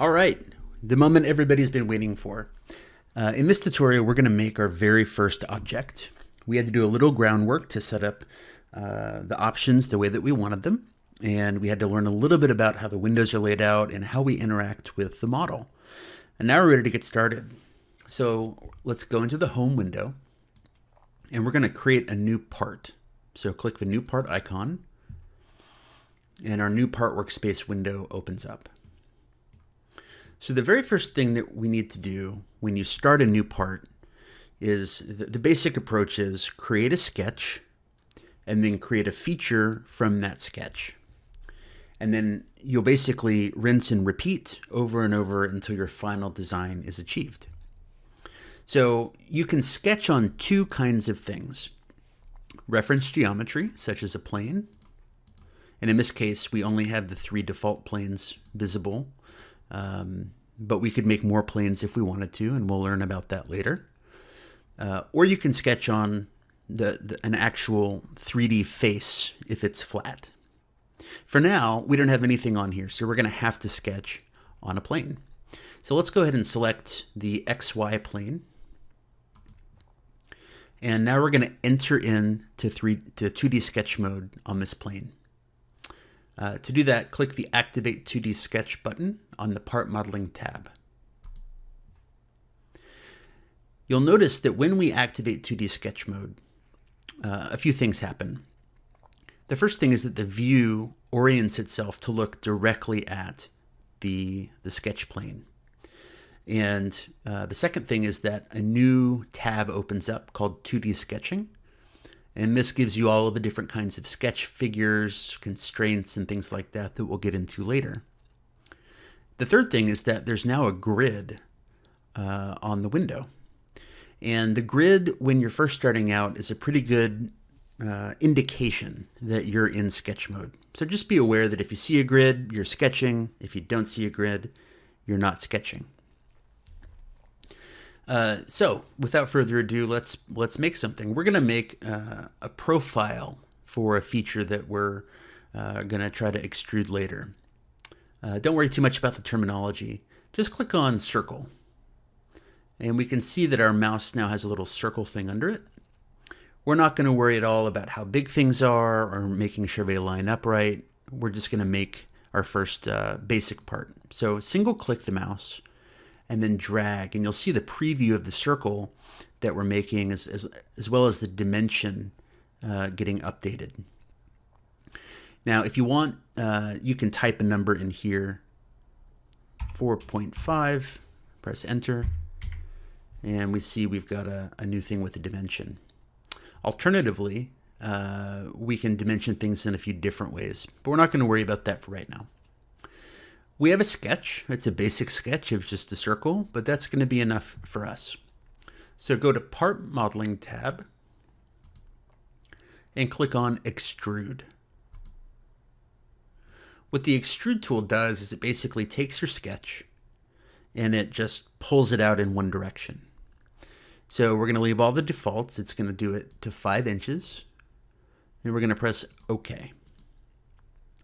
All right, the moment everybody's been waiting for. In this tutorial, we're going to make our very first object. We had to do a little groundwork to set up the options the way that we wanted them. And we had to learn a little bit about how the windows are laid out and how we interact with the model. And now we're ready to get started. So let's go into the home window and we're going to create a new part. So click the new part icon and our new part workspace window opens up. So the very first thing that we need to do when you start a new part is the basic approach is create a sketch and then create a feature from that sketch. And then you'll basically rinse and repeat over and over until your final design is achieved. So you can sketch on two kinds of things. Reference geometry, such as a plane. And in this case, we only have the 3 default planes visible. But we could make more planes if we wanted to, and we'll learn about that later. Or you can sketch on an actual 3D face if it's flat. For now, we don't have anything on here, so we're going to have to sketch on a plane. So let's go ahead and select the XY plane. And now we're going to enter into 2D sketch mode on this plane. To do that, click the Activate 2D Sketch button on the Part Modeling tab. You'll notice that when we activate 2D sketch mode, a few things happen. The first thing is that the view orients itself to look directly at the sketch plane. And the second thing is that a new tab opens up called 2D Sketching. And this gives you all of the different kinds of sketch figures, constraints, and things like that that we'll get into later. The third thing is that there's now a grid on the window. And the grid, when you're first starting out, is a pretty good indication that you're in sketch mode. So just be aware that if you see a grid, you're sketching. If you don't see a grid, you're not sketching. So without further ado, let's make something. We're going to make a profile for a feature that we're going to try to extrude later. Don't worry too much about the terminology. Just click on circle. And we can see that our mouse now has a little circle thing under it. We're not going to worry at all about how big things are or making sure they line up right. We're just going to make our first basic part. So single click the mouse and then drag, and you'll see the preview of the circle that we're making as well as the dimension getting updated. Now, if you want, you can type a number in here, 4.5, press enter, and we see we've got a new thing with a dimension. Alternatively, we can dimension things in a few different ways, but we're not going to worry about that for right now. We have a sketch. It's a basic sketch of just a circle, but that's going to be enough for us. So go to Part Modeling tab and click on Extrude. What the Extrude tool does is it basically takes your sketch and it just pulls it out in one direction. So we're going to leave all the defaults. It's going to do it to 5 inches. And we're going to press OK.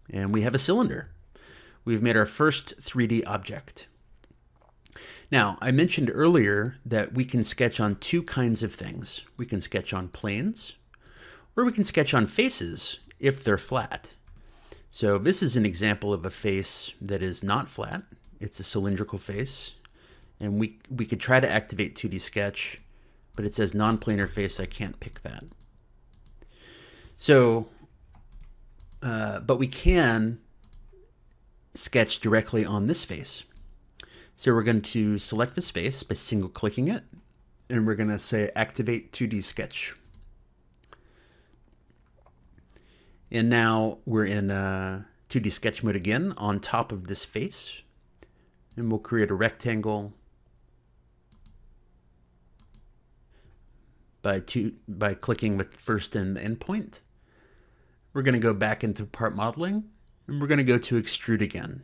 And we have a cylinder. We've made our first 3D object. Now, I mentioned earlier that we can sketch on two kinds of things. We can sketch on planes, or we can sketch on faces if they're flat. So this is an example of a face that is not flat. It's a cylindrical face. And we could try to activate 2D sketch, but it says non-planar face. I can't pick that. So, but we can sketch directly on this face. So we're going to select this face by single clicking it, and we're going to say activate 2D sketch. And now we're in 2D sketch mode again on top of this face, and we'll create a rectangle by clicking the first and the end point. We're going to go back into part modeling, and we're going to go to extrude again.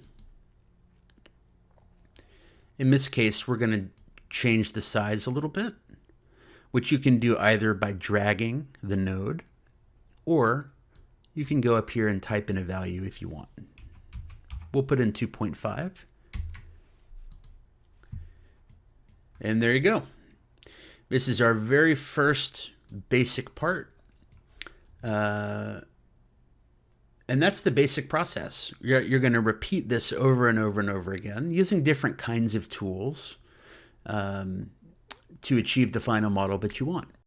In this case, we're going to change the size a little bit, which you can do either by dragging the node, or you can go up here and type in a value if you want. We'll put in 2.5, And there you go. This is our very first basic part. And that's the basic process. You're going to repeat this over and over and over again using different kinds of tools to achieve the final model that you want.